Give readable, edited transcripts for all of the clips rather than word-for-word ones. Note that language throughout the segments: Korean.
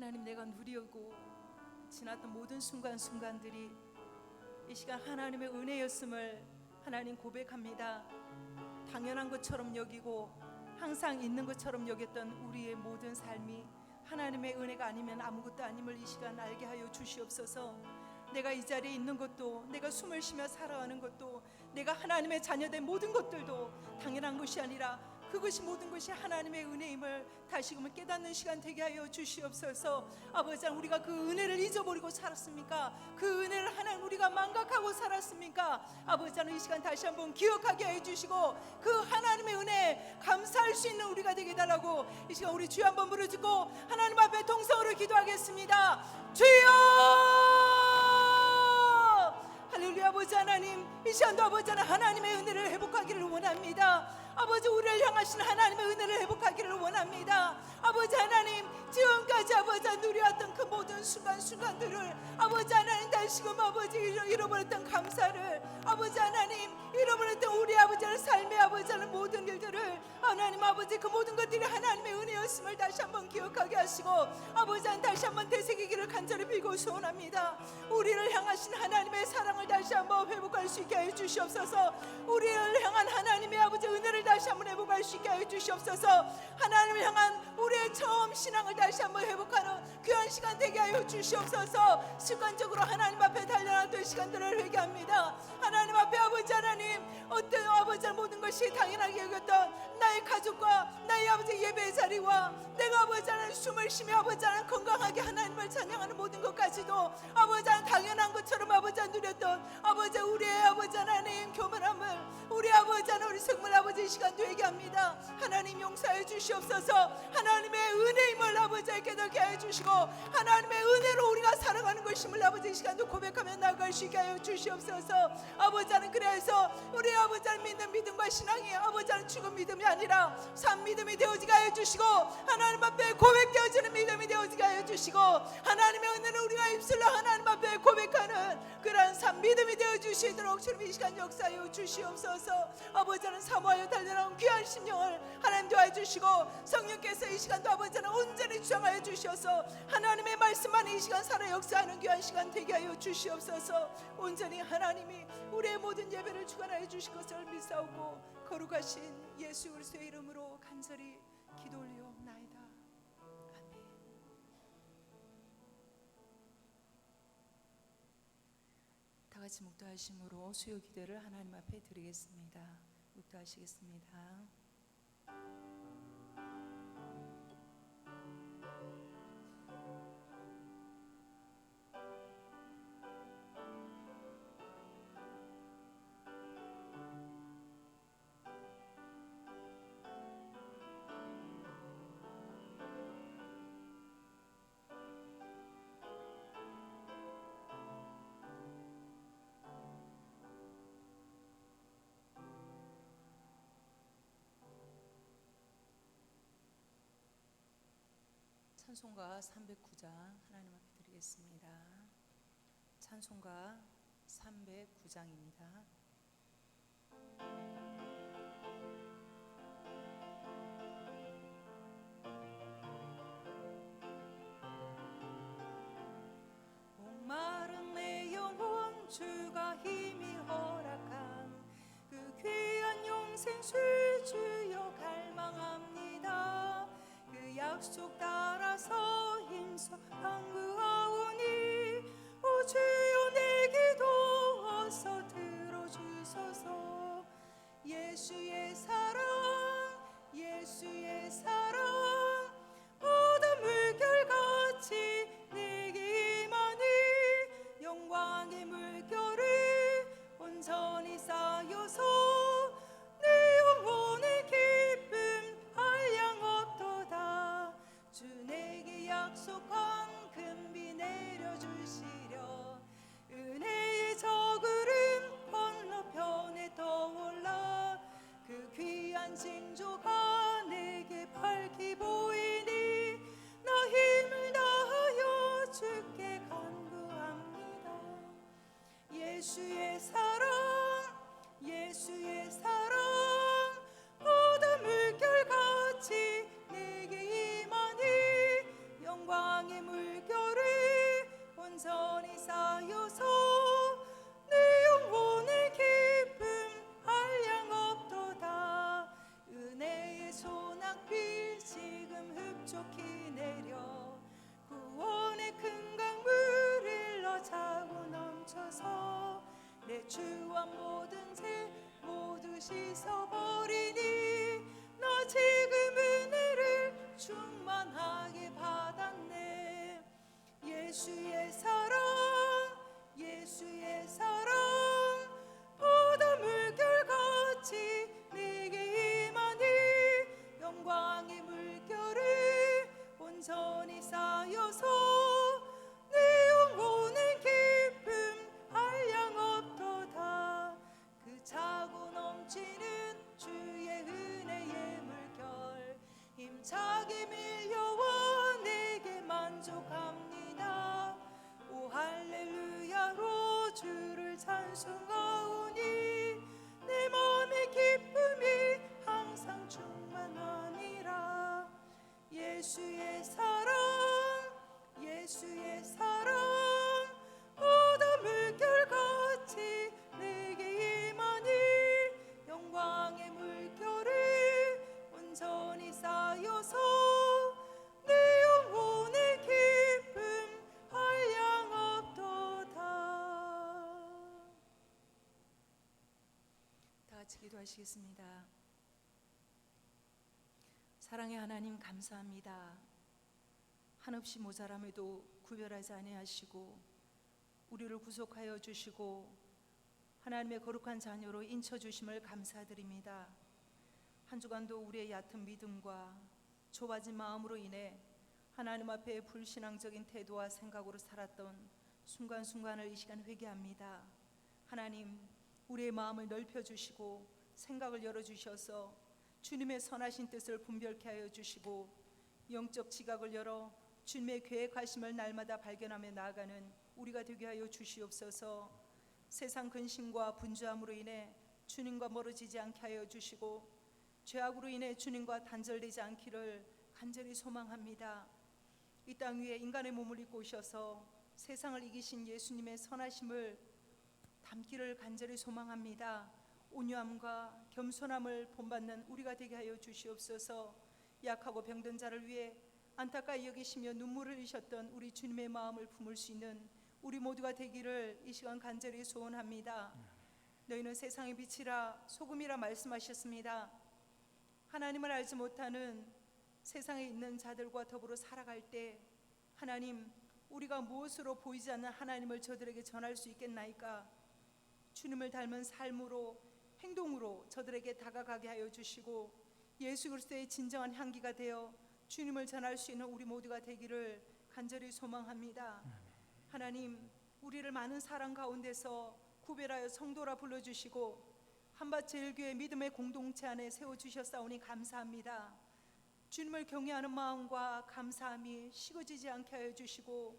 하나님, 내가 누리고 지났던 모든 순간순간들이 이 시간 하나님의 은혜였음을 하나님 고백합니다. 당연한 것처럼 여기고 항상 있는 것처럼 여겼던 우리의 모든 삶이 하나님의 은혜가 아니면 아무것도 아님을 이 시간 알게 하여 주시옵소서. 내가 이 자리에 있는 것도, 내가 숨을 쉬며 살아가는 것도, 내가 하나님의 자녀된 모든 것들도 당연한 것이 아니라 그것이 모든 것이 하나님의 은혜임을 다시금 깨닫는 시간 되게 하여 주시옵소서. 아버지, 우리가 그 은혜를 잊어버리고 살았습니까? 그 은혜를 하나님 우리가 망각하고 살았습니까? 아버지, 이 시간 다시 한번 기억하게 해주시고 그 하나님의 은혜에 감사할 수 있는 우리가 되게 달라고 이 시간 우리 주여 한번 부르짖고 하나님 앞에 동성으로 기도하겠습니다. 주여! 할렐루야. 아버지 하나님, 이 시간도 아버지 하나님의 은혜를 회복하기를 원합니다. 아버지, 우리를 향하신 하나님의 은혜를 회복하기를 원합니다. 아버지 하나님, 지금까지 아버지 누려왔던 그 모든 순간순간들을 아버지 하나님 다시금 아버지 잃어버렸던 감사를, 아버지 하나님 잃어버렸던 우리 아버지의 삶의 아버지 하는 모든 일들을 하나님 아버지 그 모든 것들이 하나님의 은혜였음을 다시 한번 기억하게 하시고 아버지 하나님 다시 한번 되새기기를 간절히 빌고 소원합니다. 우리를 향하신 하나님의 사랑을 다시 한번 회복할 수 있게 해 주시옵소서. 우리를 향한 하나님의 아버지 은혜를 다시 한번 회복할 수 있게 해 주시옵소서. 하나님을 향한 우리의 처음 신앙을 다시 한번 회복하는 귀한 시간 되게 하여 주시옵소서. 습관적으로 하나님 앞에 달려나던 시간들을 회개합니다. 하나님 앞에 아버지 하나님, 어떤 아버지 모든 것이 당연하게 여겼던 나의 가족과 나의 아버지 예배의 자리와 내가 아버지 하나님 숨을 쉬며 아버지 하나님 건강하게 하나님을 찬양하는 모든 것까지도 아버지 하나님 당연한 것처럼 아버지 하나님 누렸던 아버지 우리의 아버지 하나님 교만함을 우리 아버지 하나님 우리 성물 아버지 이 시간도 얘기합니다. 하나님 용서해 주시옵소서. 하나님의 은혜임을 아버지 깨닫게 해 주시고 하나님의 은혜로 우리가 살아가는 것임을 아버지 이 시간도 고백하며 나아갈 수 있게 하여 주시옵소서. 아버지 하나님, 그래서 우리 아버지 하나님 믿는 믿음과 신앙이 아버지 하나님 죽은 믿음이 아니라 산 믿음이 되어지게 하여 주시고 하나님 앞에 고백되어지는 믿음이 되어지게 하여 주시고 하나님의 은혜를 우리가 입술로 하나님 앞에 고백하는 그러한 산 믿음이 되어 주시도록 주님 이 시간 역사하여 주시옵소서. 아버지 하나님 사모하여 달려나온 귀한 심령을 하나님 도와주시고 성령께서 이 시간도 아버지 하나님 온전히 주장하여 주셔서 하나님의 말씀만 이 시간 살아 역사하는 귀한 시간 되게 하여 주시옵소서. 온전히 하나님이 우리의 모든 예배를 주관하여 주실 것을 믿사오고 거룩하신 예수 그리스도의 이름으로 간절히 기도 올리옵나이다. 아멘. 다 같이 묵도하심으로 수요 기도를 하나님 앞에 드리겠습니다. 묵도하시겠습니다. 찬송가 309장 하나님 앞에 드리겠습니다. 찬송가 309장입니다. 목마른 내 영혼 주가 힘이 허락한 그 귀한 영생수 주여 갈망합니다. 그 약속 따라서 힘써 간구하오니 오 주여 내 기도 어서 들어주소서. 예수의 사랑 예수의 사랑 모든 물결같이 내게 임하니 영광의 물결이 온전히 쌓여서 내 영혼의 기쁨 한량없도다. 주 내게 약속한 금비 내려주시려 은혜의 저구름 건너편에 떠올라 그 귀한 징조가 내게 발 예수의 사랑 예수의 사랑 바다 물결같이 내게 임하니 영광의 물결이 온전히 쌓여서 내 영혼의 기쁨 한량 없도다. 그 차고 넘치는 주의 은혜의 물결 힘차게 밀려와 내게 만족합니다. 오 할렐루야로 주를 찬송하오니 내 마음의 기쁨이 항상 충만하니라. 예수의 사랑 예수의 사랑 바다 물결같이 내게 임하니 영광의 물결이 온전히 쌓여서 내 영혼의 기쁨 한량 없도다. 다 같이 기도하시겠습니다. 사랑의 하나님 감사합니다. 한없이 모자람에도 구별하지 아니하시고 우리를 구속하여 주시고 하나님의 거룩한 자녀로 인쳐주심을 감사드립니다. 한 주간도 우리의 얕은 믿음과 좁아진 마음으로 인해 하나님 앞에 불신앙적인 태도와 생각으로 살았던 순간순간을 이 시간 회개합니다. 하나님, 우리의 마음을 넓혀주시고 생각을 열어주셔서 주님의 선하신 뜻을 분별케 하여 주시고 영적 지각을 열어 주님의 계획하심을 날마다 발견하며 나아가는 우리가 되게 하여 주시옵소서. 세상 근심과 분주함으로 인해 주님과 멀어지지 않게 하여 주시고 죄악으로 인해 주님과 단절되지 않기를 간절히 소망합니다. 이 땅 위에 인간의 몸을 입고 오셔서 세상을 이기신 예수님의 선하심을 담기를 간절히 소망합니다. 온유함과 겸손함을 본받는 우리가 되게 하여 주시옵소서. 약하고 병든 자를 위해 안타까이 여기시며 눈물을 흘리셨던 우리 주님의 마음을 품을 수 있는 우리 모두가 되기를 이 시간 간절히 소원합니다. 너희는 세상의 빛이라 소금이라 말씀하셨습니다. 하나님을 알지 못하는 세상에 있는 자들과 더불어 살아갈 때 하나님, 우리가 무엇으로 보이지 않는 하나님을 저들에게 전할 수 있겠나이까? 주님을 닮은 삶으로 행동으로 저들에게 다가가게 하여 주시고 예수 그리스도의 진정한 향기가 되어 주님을 전할 수 있는 우리 모두가 되기를 간절히 소망합니다. 하나님, 우리를 많은 사랑 가운데서 구별하여 성도라 불러주시고 한밭제일교회 믿음의 공동체 안에 세워주셨사오니 감사합니다. 주님을 경외하는 마음과 감사함이 식어지지 않게 하여 주시고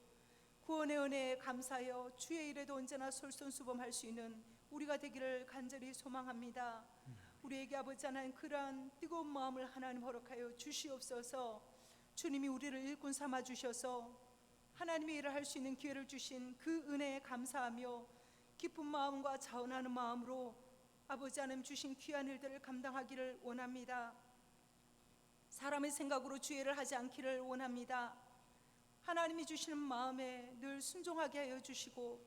구원의 은혜에 감사하여 주의 일에도 언제나 솔선수범할 수 있는 우리가 되기를 간절히 소망합니다. 우리에게 아버지 하나님 그러한 뜨거운 마음을 하나님 허락하여 주시옵소서. 주님이 우리를 일꾼 삼아 주셔서 하나님의 일을 할 수 있는 기회를 주신 그 은혜에 감사하며 기쁜 마음과 자원하는 마음으로 아버지 하나님 주신 귀한 일들을 감당하기를 원합니다. 사람의 생각으로 주의를 하지 않기를 원합니다. 하나님이 주시는 마음에 늘 순종하게 하여 주시고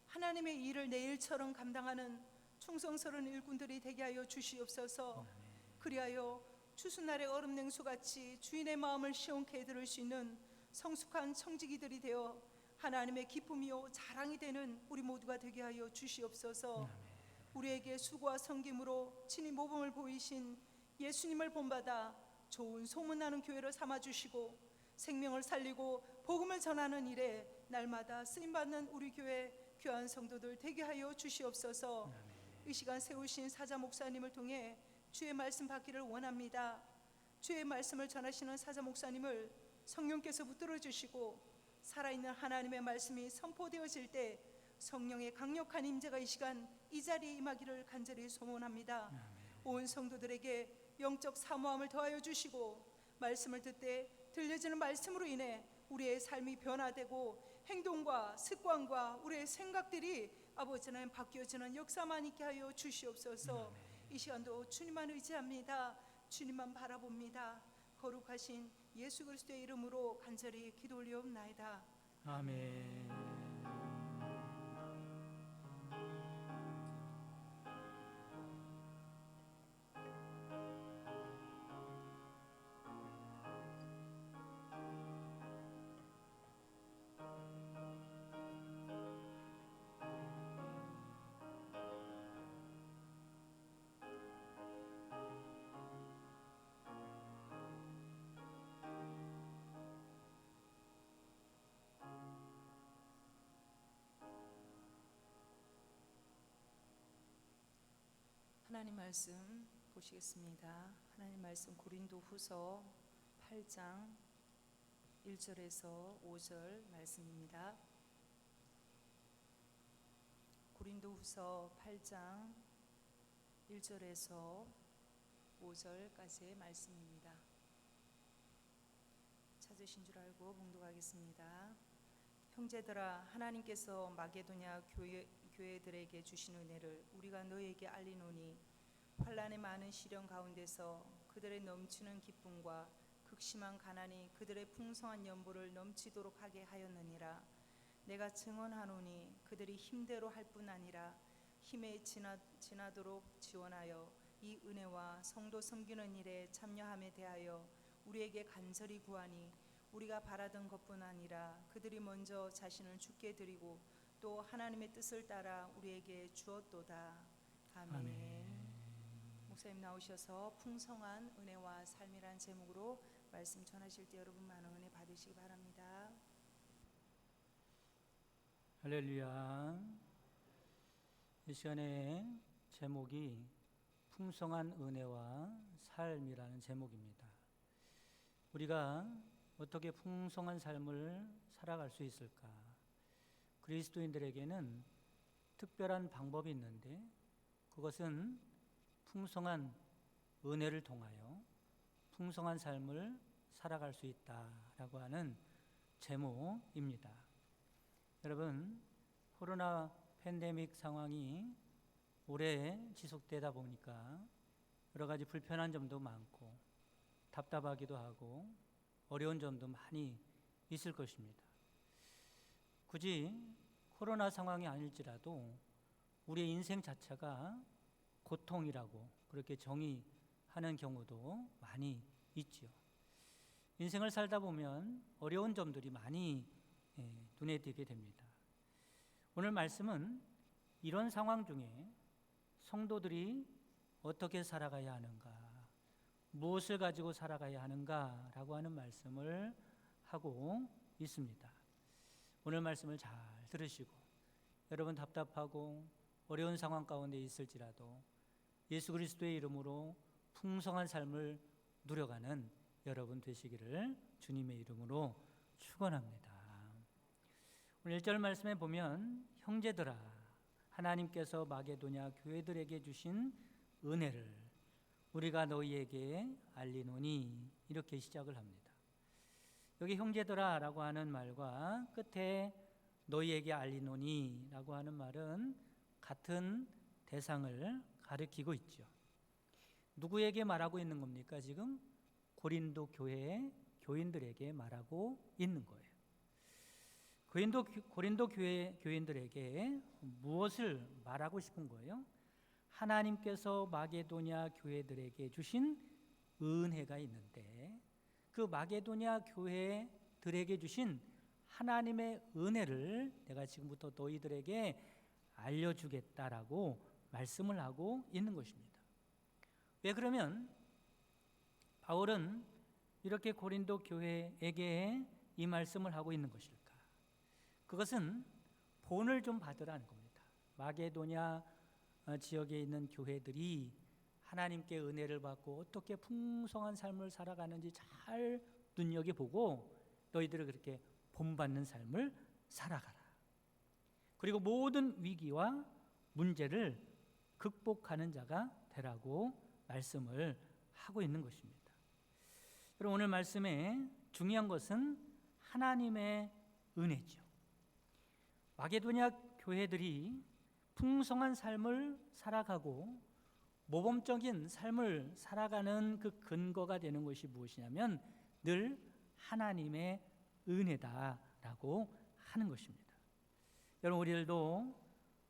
하나님의 일을 내 일처럼 감당하는 충성스러운 일꾼들이 되게 하여 주시옵소서. 그리하여 추수날의 얼음 냉수같이 주인의 마음을 시원케 해드릴 수 있는 성숙한 청지기들이 되어 하나님의 기쁨이요 자랑이 되는 우리 모두가 되게 하여 주시옵소서. 우리에게 수고와 섬김으로 친히 모범을 보이신 예수님을 본받아 좋은 소문나는 교회를 삼아주시고 생명을 살리고 복음을 전하는 일에 날마다 쓰임받는 우리 교회 귀한 성도들 되게 하여 주시옵소서. 이 시간 세우신 사자 목사님을 통해 주의 말씀 받기를 원합니다. 주의 말씀을 전하시는 사자 목사님을 성령께서 붙들어 주시고 살아있는 하나님의 말씀이 선포되어질 때 성령의 강력한 임재가 이 시간 이 자리에 임하기를 간절히 소원합니다. 온 성도들에게 영적 사모함을 더하여 주시고 말씀을 듣되 들려지는 말씀으로 인해 우리의 삶이 변화되고 행동과 습관과 우리의 생각들이 아버지 하나님 바뀌어지는 역사만 있게 하여 주시옵소서. 이 시간도 주님만 의지합니다. 주님만 바라봅니다. 거룩하신 예수 그리스도의 이름으로 간절히 기도 올리옵나이다. 아멘. 하나님 말씀 보시겠습니다. 하나님 말씀 고린도후서 8장 1절에서 5절 말씀입니다. 고린도후서 8장 1절에서 5절까지의 말씀입니다. 찾으신 줄 알고 봉독하겠습니다. 형제들아, 하나님께서 마게도냐 교회들에게 주신 은혜를 우리가 너희에게 알리노니, 환난의 많은 시련 가운데서 그들의 넘치는 기쁨과 극심한 가난이 그들의 풍성한 연보를 넘치도록 하게 하였느니라. 내가 증언하노니 그들이 힘대로 할 뿐 아니라 힘에 지나도록 지원하여 이 은혜와 성도 섬기는 일에 참여함에 대하여 우리에게 간절히 구하니, 우리가 바라던 것뿐 아니라 그들이 먼저 자신을 주께 드리고 또 하나님의 뜻을 따라 우리에게 주었도다. 아멘. 아멘. 목사님 나오셔서 풍성한 은혜와 삶이란 제목으로 말씀 전하실 때 여러분 많은 은혜 받으시기 바랍니다. 할렐루야. 이 시간에 제목이 풍성한 은혜와 삶이라는 제목입니다. 우리가 어떻게 풍성한 삶을 살아갈 수 있을까? 그리스도인들에게는 특별한 방법이 있는데, 그것은 풍성한 은혜를 통하여 풍성한 삶을 살아갈 수 있다라고 하는 제목입니다. 여러분, 코로나 팬데믹 상황이 오래 지속되다 보니까 여러 가지 불편한 점도 많고 답답하기도 하고 어려운 점도 많이 있을 것입니다. 굳이 코로나 상황이 아닐지라도 우리의 인생 자체가 고통이라고 그렇게 정의하는 경우도 많이 있죠. 인생을 살다 보면 어려운 점들이 많이 눈에 띄게 됩니다. 오늘 말씀은 이런 상황 중에 성도들이 어떻게 살아가야 하는가, 무엇을 가지고 살아가야 하는가라고 하는 말씀을 하고 있습니다. 오늘 말씀을 잘 들으시고, 여러분 답답하고 어려운 상황 가운데 있을지라도 예수 그리스도의 이름으로 풍성한 삶을 누려가는 여러분 되시기를 주님의 이름으로 축원합니다. 오늘 1절 말씀에 보면, 형제들아, 하나님께서 마게도냐 교회들에게 주신 은혜를 우리가 너희에게 알리노니, 이렇게 시작을 합니다. 여기 형제들아 라고 하는 말과 끝에 너희에게 알리노니 라고 하는 말은 같은 대상을 가리키고 있죠. 누구에게 말하고 있는 겁니까? 지금 고린도 교회 교인들에게 말하고 있는 거예요. 고린도 교회 교인들에게 무엇을 말하고 싶은 거예요? 하나님께서 마게도냐 교회들에게 주신 은혜가 있는데, 그 마게도냐 교회들에게 주신 하나님의 은혜를 내가 지금부터 너희들에게 알려주겠다라고 말씀을 하고 있는 것입니다. 왜 그러면 바울은 이렇게 고린도 교회에게 이 말씀을 하고 있는 것일까? 그것은 본을 좀 받으라는 겁니다. 마게도냐 지역에 있는 교회들이 하나님께 은혜를 받고 어떻게 풍성한 삶을 살아가는지 잘 눈여겨보고 너희들을 그렇게 본받는 삶을 살아가라. 그리고 모든 위기와 문제를 극복하는 자가 되라고 말씀을 하고 있는 것입니다. 그럼 오늘 말씀에 중요한 것은 하나님의 은혜죠. 마게도냐 교회들이 풍성한 삶을 살아가고 모범적인 삶을 살아가는 그 근거가 되는 것이 무엇이냐면 늘 하나님의 은혜다라고 하는 것입니다. 여러분, 우리들도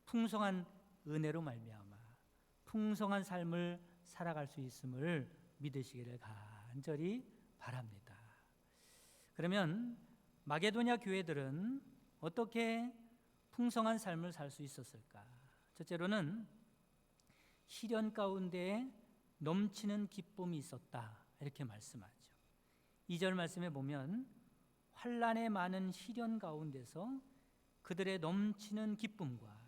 풍성한 은혜로 말미암아 풍성한 삶을 살아갈 수 있음을 믿으시기를 간절히 바랍니다. 그러면 마게도냐 교회들은 어떻게 풍성한 삶을 살 수 있었을까? 첫째로는 시련 가운데 넘치는 기쁨이 있었다, 이렇게 말씀하죠. 2절 말씀에 보면 환난의 많은 시련 가운데서 그들의 넘치는 기쁨과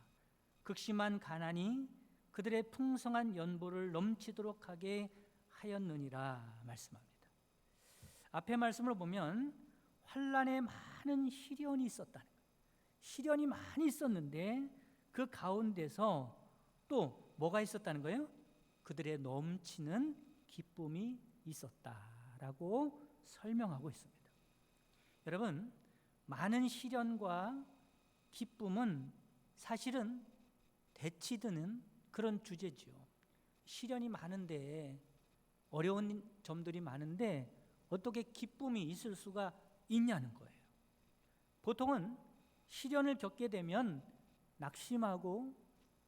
극심한 가난이 그들의 풍성한 연보를 넘치도록 하게 하였느니라 말씀합니다. 앞에 말씀을 보면 환난에 많은 시련이 있었다는 거예요. 시련이 많이 있었는데 그 가운데서 또 뭐가 있었다는 거예요? 그들의 넘치는 기쁨이 있었다라고 설명하고 있습니다. 여러분, 많은 시련과 기쁨은 사실은 대치드는 그런 주제지요. 시련이 많은데, 어려운 점들이 많은데 어떻게 기쁨이 있을 수가 있냐는 거예요. 보통은 시련을 겪게 되면 낙심하고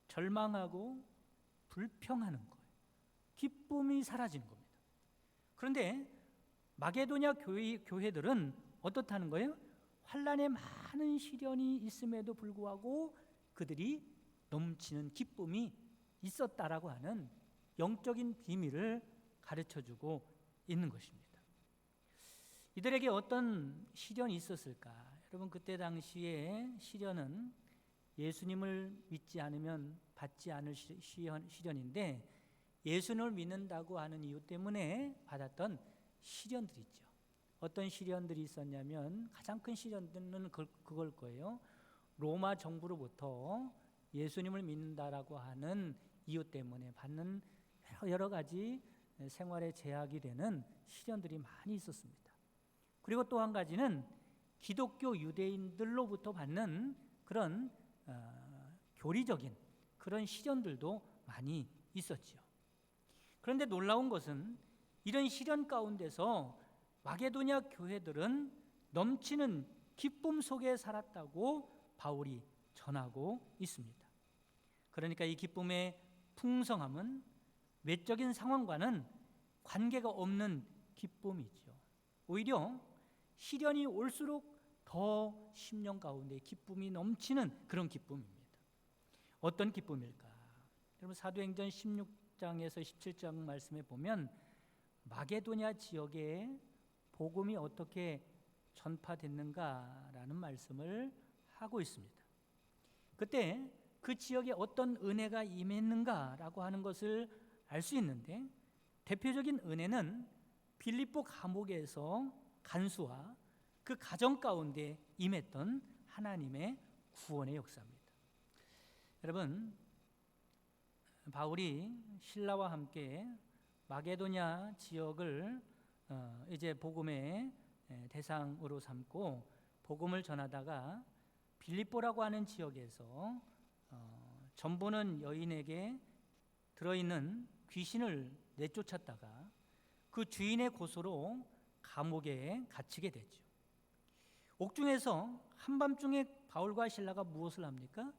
절망하고 불평하는 거예요. 기쁨이 사라지는 겁니다. 그런데 마게도냐 교회들은 어떻다는 거예요? 환난에 많은 시련이 있음에도 불구하고 그들이 넘치는 기쁨이 있었다라고 하는 영적인 비밀을 가르쳐주고 있는 것입니다. 이들에게 어떤 시련이 있었을까? 여러분, 그때 당시에 시련은 예수님을 믿지 않으면 받지 않을 시련인데, 예수님을 믿는다고 하는 이유 때문에 받았던 시련들이 있죠. 어떤 시련들이 있었냐면 가장 큰 시련들은 그걸 거예요. 로마 정부로부터 예수님을 믿는다라고 하는 이유 때문에 받는 여러 가지 생활에 제약이 되는 시련들이 많이 있었습니다. 그리고 또 한 가지는 기독교 유대인들로부터 받는 그런 교리적인 그런 시련들도 많이 있었지요. 그런데 놀라운 것은 이런 시련 가운데서 마게도냐 교회들은 넘치는 기쁨 속에 살았다고 바울이 전하고 있습니다. 그러니까 이 기쁨의 풍성함은 외적인 상황과는 관계가 없는 기쁨이죠. 오히려 시련이 올수록 더 심령 가운데 기쁨이 넘치는 그런 기쁨입니다. 어떤 기쁨일까? 여러분, 사도행전 16장에서 17장 말씀에 보면 마게도냐 지역에 복음이 어떻게 전파됐는가라는 말씀을 하고 있습니다. 그때 그 지역에 어떤 은혜가 임했는가라고 하는 것을 알 수 있는데, 대표적인 은혜는 빌립보 감옥에서 간수와 그 가정 가운데 임했던 하나님의 구원의 역사입니다. 여러분, 바울이 신라와 함께 마게도냐 지역을 이제 복음의 대상으로 삼고 복음을 전하다가 빌립보라고 하는 지역에서 전보는 여인에게 들어있는 귀신을 내쫓았다가 그 주인의 고소로 감옥에 갇히게 되죠. 옥중에서 한밤중에 바울과 실라가 무엇을 합니까?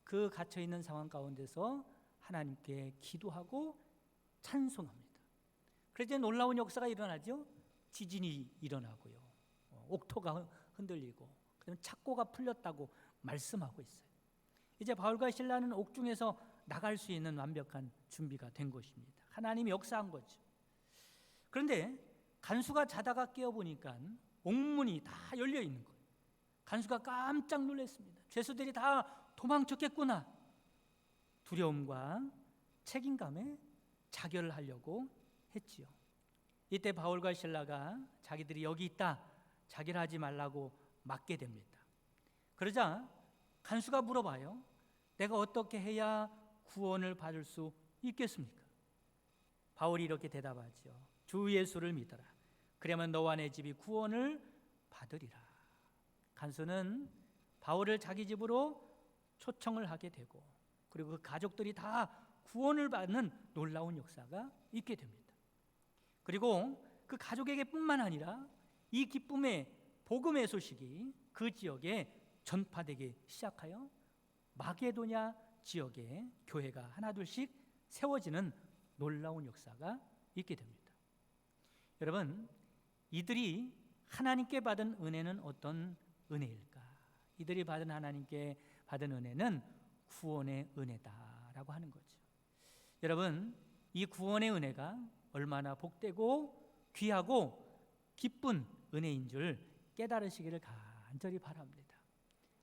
그 갇혀있는 상황 가운데서 하나님께 기도하고 찬송합니다. 그래서 놀라운 역사가 일어나죠. 지진이 일어나고요, 옥토가 흔들리고, 그다음에 착고가 풀렸다고 말씀하고 있어요. 이제 바울과 실라는 옥중에서 나갈 수 있는 완벽한 준비가 된 것입니다. 하나님이 역사한 거죠. 그런데 간수가 자다가 깨어보니까 옥문이 다 열려 있는 거예요. 간수가 깜짝 놀랐습니다. 죄수들이 다 도망쳤겠구나. 두려움과 책임감에 자결하려고 했지요. 이때 바울과 실라가 자기들이 여기 있다, 자결하지 말라고 막게 됩니다. 그러자 간수가 물어봐요. 내가 어떻게 해야 구원을 받을 수 있겠습니까? 바울이 이렇게 대답하죠. 주 예수를 믿어라. 그러면 너와 내 집이 구원을 받으리라. 간수는 바울을 자기 집으로 초청을 하게 되고, 그리고 그 가족들이 다 구원을 받는 놀라운 역사가 있게 됩니다. 그리고 그 가족에게 뿐만 아니라 이 기쁨의 복음의 소식이 그 지역에 전파되기 시작하여 마게도냐 지역에 교회가 하나둘씩 세워지는 놀라운 역사가 있게 됩니다. 여러분, 이들이 하나님께 받은 은혜는 어떤 은혜일까? 이들이 받은 하나님께 받은 은혜는 구원의 은혜다라고 하는 거죠. 여러분, 이 구원의 은혜가 얼마나 복되고 귀하고 기쁜 은혜인 줄 깨달으시기를 간절히 바랍니다.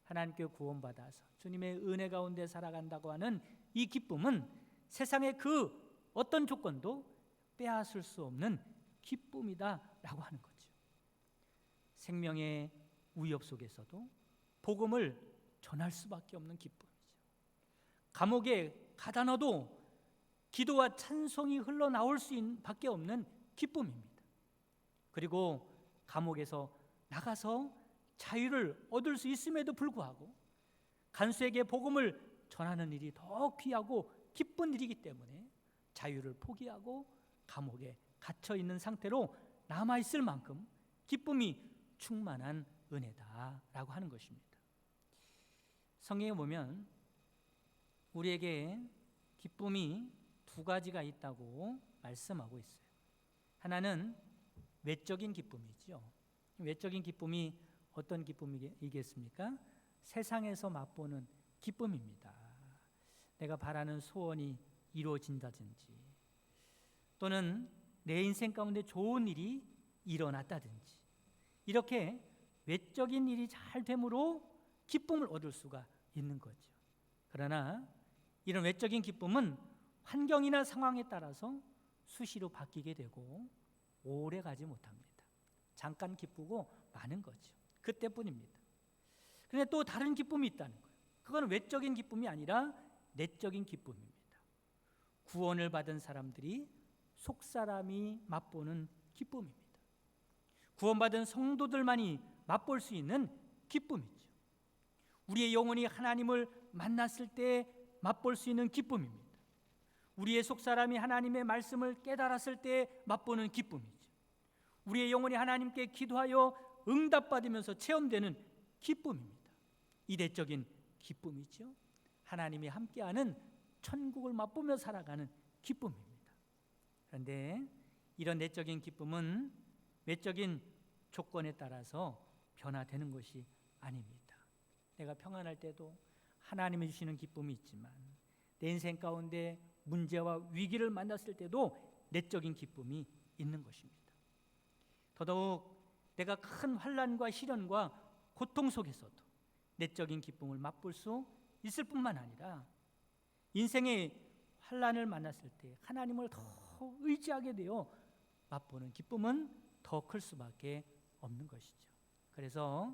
하나님께 구원받아서 주님의 은혜 가운데 살아간다고 하는 이 기쁨은 세상의 그 어떤 조건도 빼앗을 수 없는 기쁨이다라고 하는 거죠. 생명의 위협 속에서도 복음을 전할 수밖에 없는 기쁨이죠. 감옥에 가다 놔도 기도와 찬송이 흘러나올 수밖에 없는 기쁨입니다. 그리고 감옥에서 나가서 자유를 얻을 수 있음에도 불구하고 간수에게 복음을 전하는 일이 더 귀하고 기쁜 일이기 때문에 자유를 포기하고 감옥에 갇혀 있는 상태로 남아 있을 만큼 기쁨이 충만한 은혜다라고 하는 것입니다. 성경에 보면 우리에게 기쁨이 두 가지가 있다고 말씀하고 있어요. 하나는 외적인 기쁨이죠. 외적인 기쁨이 어떤 기쁨이겠습니까? 세상에서 맛보는 기쁨입니다. 내가 바라는 소원이 이루어진다든지, 또는 내 인생 가운데 좋은 일이 일어났다든지, 이렇게 외적인 일이 잘 됨으로 기쁨을 얻을 수가 있는 거죠. 그러나 이런 외적인 기쁨은 환경이나 상황에 따라서 수시로 바뀌게 되고 오래 가지 못합니다. 잠깐 기쁘고 마는 거죠. 그때뿐입니다. 그런데 또 다른 기쁨이 있다는 거예요. 그건 외적인 기쁨이 아니라 내적인 기쁨입니다. 구원을 받은 사람들이 속사람이 맛보는 기쁨입니다. 구원받은 성도들만이 맛볼 수 있는 기쁨이죠. 우리의 영혼이 하나님을 만났을 때 맛볼 수 있는 기쁨입니다. 우리의 속사람이 하나님의 말씀을 깨달았을 때 맛보는 기쁨이죠. 우리의 영혼이 하나님께 기도하여 응답받으면서 체험되는 기쁨입니다. 이 내적인 기쁨이죠. 하나님이 함께하는 천국을 맛보며 살아가는 기쁨입니다. 그런데 이런 내적인 기쁨은 외적인 조건에 따라서 변화되는 것이 아닙니다. 내가 평안할 때도 하나님이 주시는 기쁨이 있지만 내 인생 가운데 문제와 위기를 만났을 때도 내적인 기쁨이 있는 것입니다. 더더욱 내가 큰 환난과 시련과 고통 속에서도 내적인 기쁨을 맛볼 수 있을 뿐만 아니라 인생의 환난을 만났을 때 하나님을 더 의지하게 되어 맛보는 기쁨은 더 클 수밖에 없는 것이죠. 그래서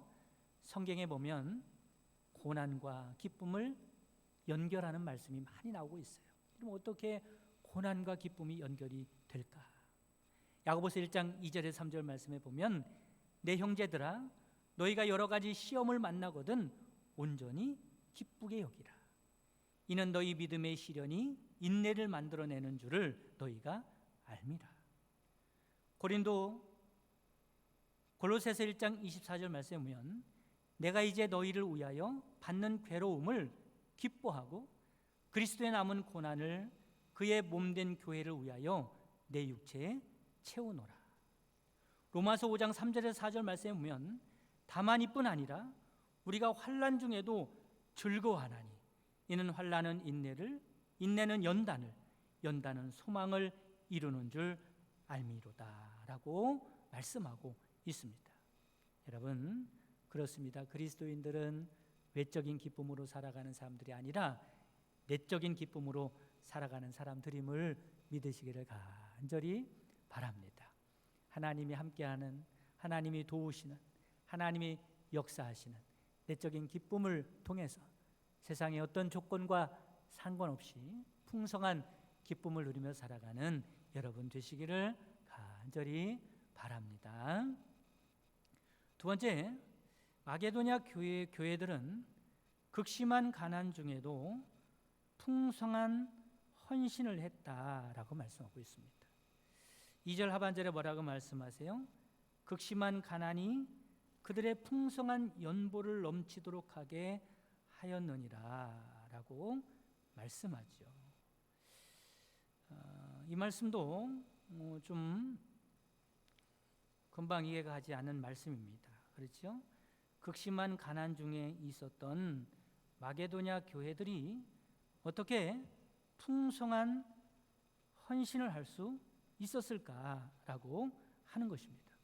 성경에 보면 고난과 기쁨을 연결하는 말씀이 많이 나오고 있어요. 그럼 어떻게 고난과 기쁨이 연결이 될까? 야고보서 1장 2절에 3절 말씀에 보면 내 형제들아 너희가 여러 가지 시험을 만나거든 온전히 기쁘게 여기라. 이는 너희 믿음의 시련이 인내를 만들어내는 줄을 너희가 알미라. 골로새서 1장 24절 말씀에 보면 내가 이제 너희를 위하여 받는 괴로움을 기뻐하고 그리스도의 남은 고난을 그의 몸된 교회를 위하여 내 육체에 채우노라. 로마서 5장 3절에서 4절 말씀에 보면 다만 이뿐 아니라 우리가 환난 중에도 즐거워하나니 이는 환난은 인내를, 인내는 연단을, 연단은 소망을 이루는 줄 알미로다라고 말씀하고 있습니다. 여러분, 그렇습니다. 그리스도인들은 외적인 기쁨으로 살아가는 사람들이 아니라 내적인 기쁨으로 살아가는 사람들임을 믿으시기를 간절히 바랍니다. 하나님이 함께하는, 하나님이 도우시는, 하나님이 역사하시는 내적인 기쁨을 통해서 세상의 어떤 조건과 상관없이 풍성한 기쁨을 누리며 살아가는 여러분 되시기를 간절히 바랍니다. 두 번째, 마게도냐 교회들은 극심한 가난 중에도 풍성한 헌신을 했다라고 말씀하고 있습니다. 2절 하반절에 뭐라고 말씀하세요? 극심한 가난이 그들의 풍성한 연보를 넘치도록 하게 하였느니라 라고 말씀하죠. 이 말씀도 좀 금방 이해가 가지 않는 말씀입니다. 그렇죠? 극심한 가난 중에 있었던 마게도냐 교회들이 어떻게 풍성한 헌신을 할 수 있었을까라고 하는 것입니다.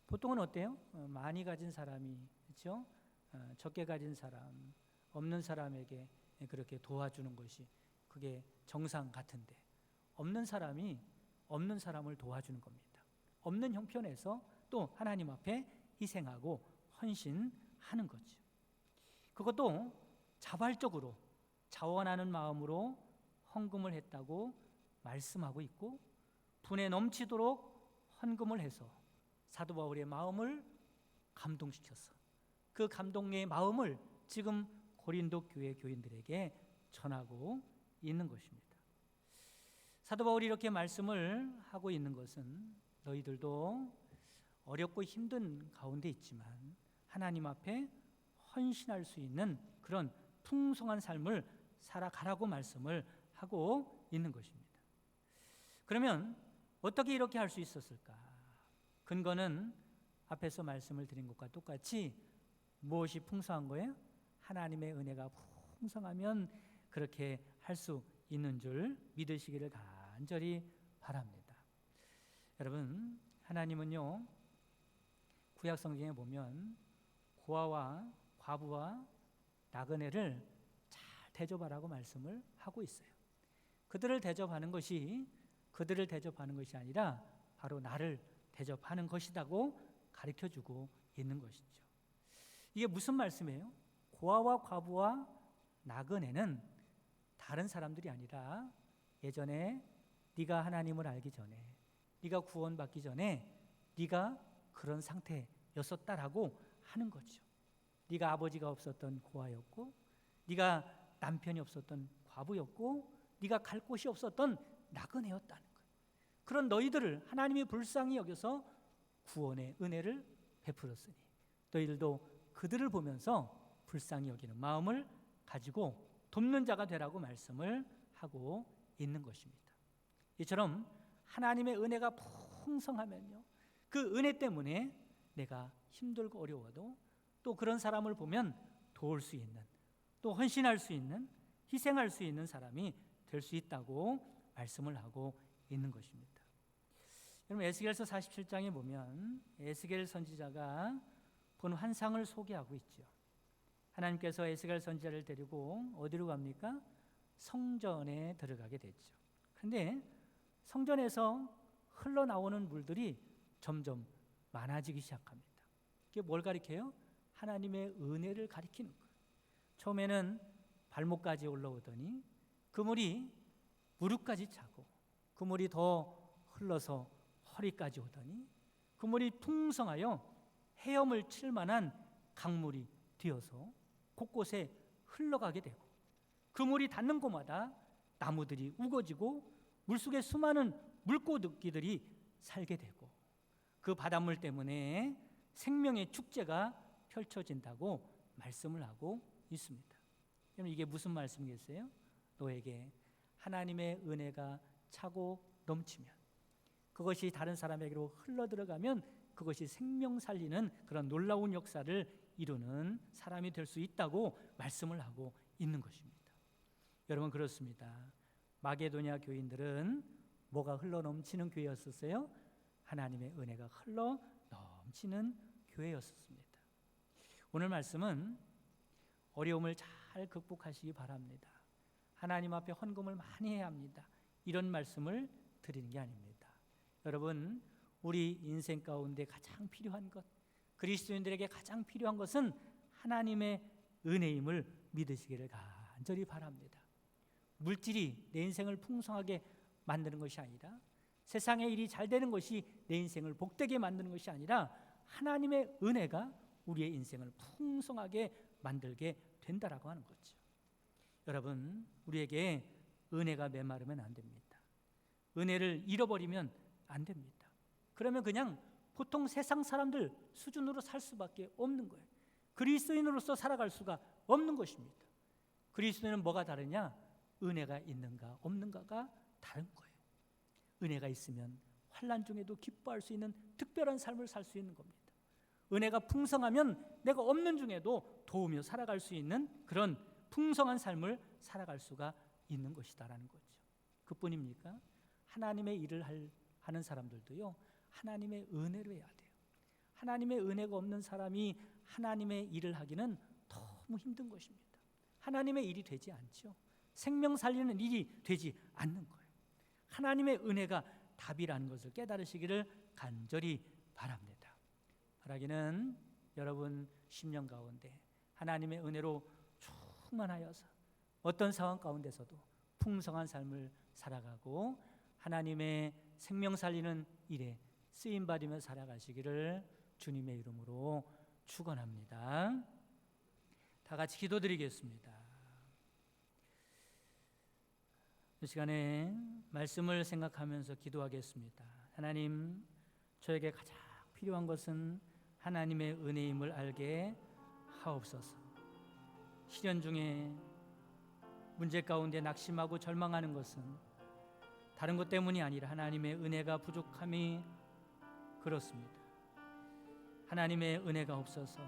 보통은 어때요? 많이 가진 사람이, 그렇죠? 적게 가진 사람, 없는 사람에게 그렇게 도와주는 것이 그게 정상 같은데 없는 사람이 없는 사람을 도와주는 겁니다. 없는 형편에서 또 하나님 앞에 희생하고 헌신하는 거죠. 그것도 자발적으로 자원하는 마음으로 헌금을 했다고 말씀하고 있고, 분에 넘치도록 헌금을 해서 사도 바울의 마음을 감동시켜서 그 감동의 마음을 지금 고린도 교회 교인들에게 전하고 있는 것입니다. 사도 바울이 이렇게 말씀을 하고 있는 것은 너희들도 어렵고 힘든 가운데 있지만 하나님 앞에 헌신할 수 있는 그런 풍성한 삶을 살아가라고 말씀을 하고 있는 것입니다. 그러면 어떻게 이렇게 할 수 있었을까? 근거는 앞에서 말씀을 드린 것과 똑같이 무엇이 풍성한 거예요? 하나님의 은혜가 풍성하면 그렇게 할 수 있는 줄 믿으시기를 간절히 바랍니다. 여러분, 하나님은요, 구약 성경에 보면 고아와 과부와 나그네를 잘 대접하라고 말씀을 하고 있어요. 그들을 대접하는 것이 아니라 바로 나를 대접하는 것이라고 가르쳐주고 있는 것이죠. 이게 무슨 말씀이에요? 고아와 과부와 나그네는 다른 사람들이 아니라 예전에 네가 하나님을 알기 전에, 네가 구원받기 전에 네가 그런 상태였었다라고 하는 거죠. 네가 아버지가 없었던 고아였고, 네가 남편이 없었던 과부였고, 네가 갈 곳이 없었던 나그네였다는 거예요. 그런 너희들을 하나님이 불쌍히 여겨서 구원의 은혜를 베풀었으니 너희들도 그들을 보면서 불쌍히 여기는 마음을 가지고 돕는 자가 되라고 말씀을 하고 있는 것입니다. 이처럼 하나님의 은혜가 풍성하면요, 그 은혜 때문에 내가 힘들고 어려워도 또 그런 사람을 보면 도울 수 있는, 또 헌신할 수 있는, 희생할 수 있는 사람이 될 수 있다고 말씀을 하고 있는 것입니다. 여러분, 에스겔서 47장에 보면 에스겔 선지자가 본 환상을 소개하고 있죠. 하나님께서 에스겔 선지자를 데리고 어디로 갑니까? 성전에 들어가게 됐죠. 그런데 성전에서 흘러나오는 물들이 점점 많아지기 시작합니다. 이게 뭘 가리켜요? 하나님의 은혜를 가리키는 거예요. 처음에는 발목까지 올라오더니 그 물이 무릎까지 차고, 그 물이 더 흘러서 허리까지 오더니 그 물이 풍성하여 헤엄을 칠 만한 강물이 되어서 곳곳에 흘러가게 되고, 그 물이 닿는 곳마다 나무들이 우거지고 물속에 수많은 물고기들이 살게 되고, 그 바닷물 때문에 생명의 축제가 펼쳐진다고 말씀을 하고 있습니다. 그럼 이게 무슨 말씀이겠어요? 너에게 하나님의 은혜가 차고 넘치면, 그것이 다른 사람에게로 흘러들어가면 그것이 생명 살리는 그런 놀라운 역사를 이루는 사람이 될 수 있다고 말씀을 하고 있는 것입니다. 여러분, 그렇습니다. 마게도냐 교인들은 뭐가 흘러넘치는 교회였었어요? 하나님의 은혜가 흘러넘치는 교회였었습니다. 오늘 말씀은 어려움을 잘 극복하시기 바랍니다. 하나님 앞에 헌금을 많이 해야 합니다. 이런 말씀을 드리는 게 아닙니다. 여러분, 우리 인생 가운데 가장 필요한 것, 그리스도인들에게 가장 필요한 것은 하나님의 은혜임을 믿으시기를 간절히 바랍니다. 물질이 내 인생을 풍성하게 만드는 것이 아니라, 세상의 일이 잘 되는 것이 내 인생을 복되게 만드는 것이 아니라, 하나님의 은혜가 우리의 인생을 풍성하게 만들게 된다라고 하는 거죠. 여러분, 우리에게 은혜가 메마르면 안 됩니다. 은혜를 잃어버리면 안 됩니다. 그러면 그냥 보통 세상 사람들 수준으로 살 수밖에 없는 거예요. 그리스도인으로서 살아갈 수가 없는 것입니다. 그리스도인은 뭐가 다르냐? 은혜가 있는가 없는가가 다른 거예요. 은혜가 있으면 환난 중에도 기뻐할 수 있는 특별한 삶을 살 수 있는 겁니다. 은혜가 풍성하면 내가 없는 중에도 도우며 살아갈 수 있는 그런 풍성한 삶을 살아갈 수가 있는 것이다라는 거죠. 그뿐입니까? 하나님의 일을 하는 사람들도요, 하나님의 은혜로 해야 돼요. 하나님의 은혜가 없는 사람이 하나님의 일을 하기는 너무 힘든 것입니다. 하나님의 일이 되지 않죠. 생명 살리는 일이 되지 않는 거예요. 하나님의 은혜가 답이라는 것을 깨달으시기를 간절히 바랍니다. 바라기는 여러분 10년 가운데 하나님의 은혜로 충만하여서 어떤 상황 가운데서도 풍성한 삶을 살아가고 하나님의 생명 살리는 일에 쓰임받으며 살아가시기를 주님의 이름으로 축원합니다. 다 같이 기도드리겠습니다. 이 시간에 말씀을 생각하면서 기도하겠습니다. 하나님, 저에게 가장 필요한 것은 하나님의 은혜임을 알게 하옵소서. 시련 중에 문제 가운데 낙심하고 절망하는 것은 다른 것 때문이 아니라 하나님의 은혜가 부족함이 그렇습니다. 하나님의 은혜가 없어서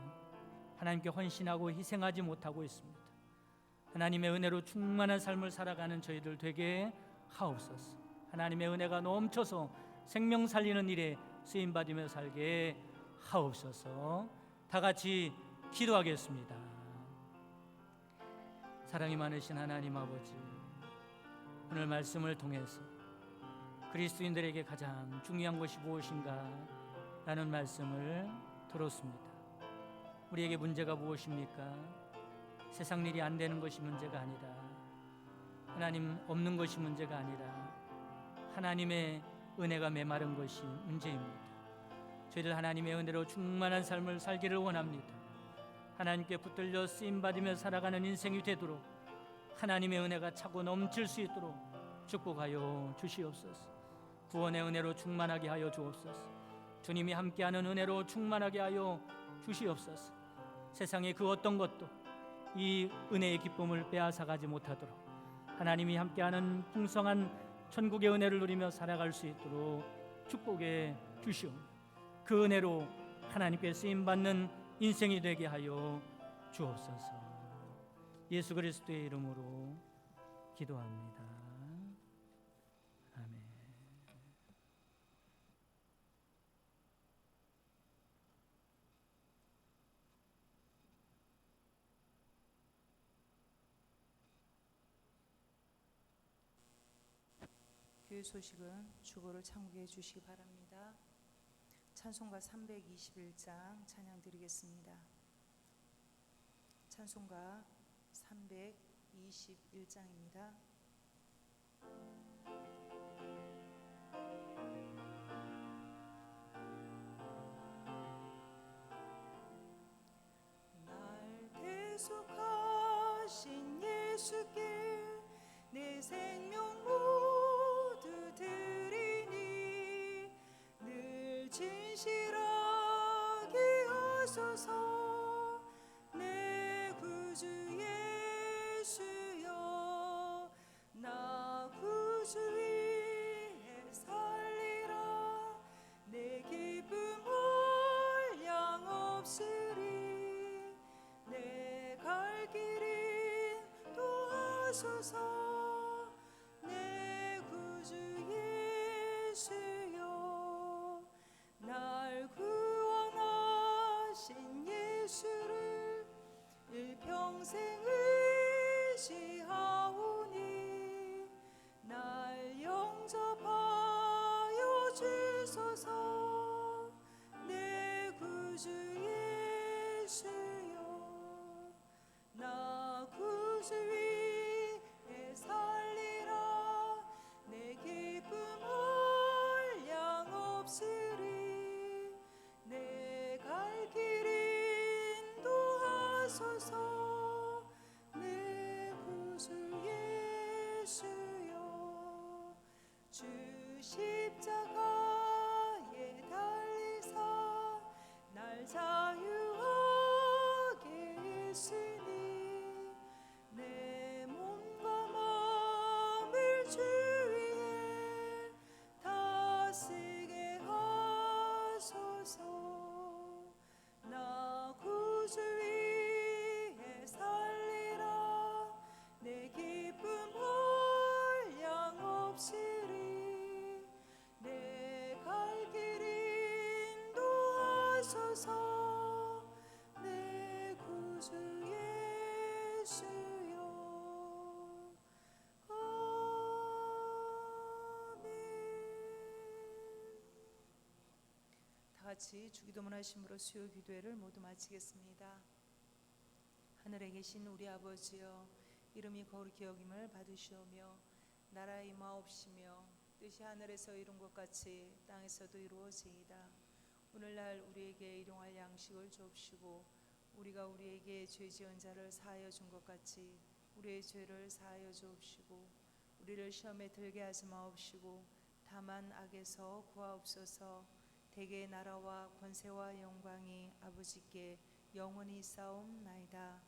하나님께 헌신하고 희생하지 못하고 있습니다. 하나님의 은혜로 충만한 삶을 살아가는 저희들 되게 하옵소서. 하나님의 은혜가 넘쳐서 생명 살리는 일에 쓰임받으며 살게 하옵소서. 다 같이 기도하겠습니다. 사랑이 많으신 하나님 아버지, 오늘 말씀을 통해서 그리스도인들에게 가장 중요한 것이 무엇인가 라는 말씀을 들었습니다. 우리에게 문제가 무엇입니까? 세상 일이 안 되는 것이 문제가 아니라, 하나님 없는 것이 문제가 아니라 하나님의 은혜가 메마른 것이 문제입니다. 저희들 하나님의 은혜로 충만한 삶을 살기를 원합니다. 하나님께 붙들려 쓰임받으며 살아가는 인생이 되도록 하나님의 은혜가 차고 넘칠 수 있도록 축복하여 주시옵소서. 구원의 은혜로 충만하게 하여 주옵소서. 주님이 함께하는 은혜로 충만하게 하여 주시옵소서. 세상의 그 어떤 것도 이 은혜의 기쁨을 빼앗아가지 못하도록 하나님이 함께하는 풍성한 천국의 은혜를 누리며 살아갈 수 있도록 축복해 주시옵소서. 그 은혜로 하나님께 쓰임받는 인생이 되게 하여 주옵소서. 예수 그리스도의 이름으로 기도합니다. 아멘. 교회 소식은 주보를 참고해 주시기 바랍니다. 찬송가 321장 찬양 드리겠습니다. 찬송가 321장입니다. 날 대속하신 예수께 내 생명 모두 드리니 늘 진실하게 하소서. 내 구주 예수여, 나 구주 위에 살리라. 내 기쁨 한량 없으리. 내 갈 길인 도하소서. 내 구주 예수여, 날 구원하신 예수를 일평생 의지하오니 날 영접하여 주소서. 내 구주 예수여, 나 구주 위에 살리라. 내 기쁨 한량 없으리. 내 갈 길 인도하소서. 내 구주 예수여, 주 십자가에 달리사 날 자유하게 했으니 내 몸과 마음을 주 위에 다스게 하소서. 나 구주 위에 살리라. 내 기쁨 한량 없으리. 내 갈 길 인도하소서. 내 구주 예수여, 같이 주기도문 하심으로 수요 기도회를 모두 마치겠습니다. 하늘에 계신 우리 아버지여, 이름이 거룩히 여김을 받으시오며 나라의 임하옵시며 뜻이 하늘에서 이룬 것 같이 땅에서도 이루어지이다. 오늘날 우리에게 일용할 양식을 주옵시고 우리가 우리에게 죄 지은 자를 사하여 준 것 같이 우리의 죄를 사하여 주옵시고 우리를 시험에 들게 하지 마옵시고 다만 악에서 구하옵소서. 대개의 나라와 권세와 영광이 아버지께 영원히 있사옵나이다.